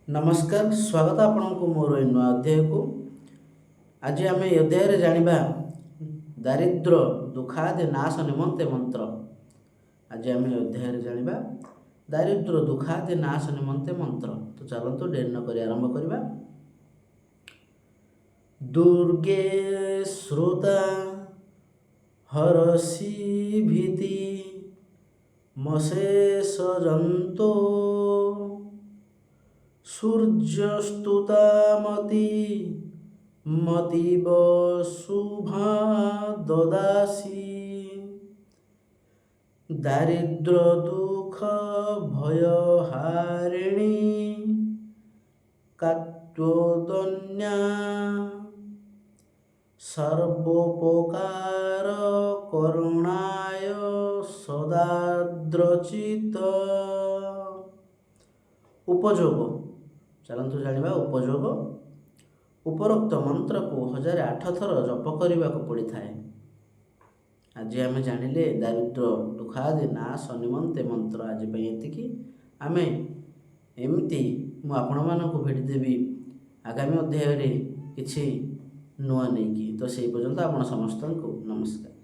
नमस्कार स्वागत आपको मोर नुआ अध्याय को। आज आम अध्याय जानिबा दारिद्र दुखादि नाश निमंते मंत्र। आज आम अध्याय जानिबा दारिद्र दुखादि नाश निमंते मंत्र। तो चलतु डेरी न करी आरंभ करबा। दुर्गे श्रोता हरसी भीति मशेष जंतो सूर्यस्तुतामति मतीव शुभा ददासी दारिद्र दुख भयहारिणी कात्योदन्या सर्वोपकार करुणाय सदाद्रचित। उपयोग चलतु जानिबा उपयोग। उपरोक्त मंत्र को 1008 थर जप करने को पड़ी थाए। आज आम जानिले दारिद्र दुखादि नाश निमंते मंत्र। आज ये आम एमती मुझे भेटिदेवी आगामी अध्याय किसी नुआ नहीं। तो से पर्यंत आप समस्त को नमस्कार।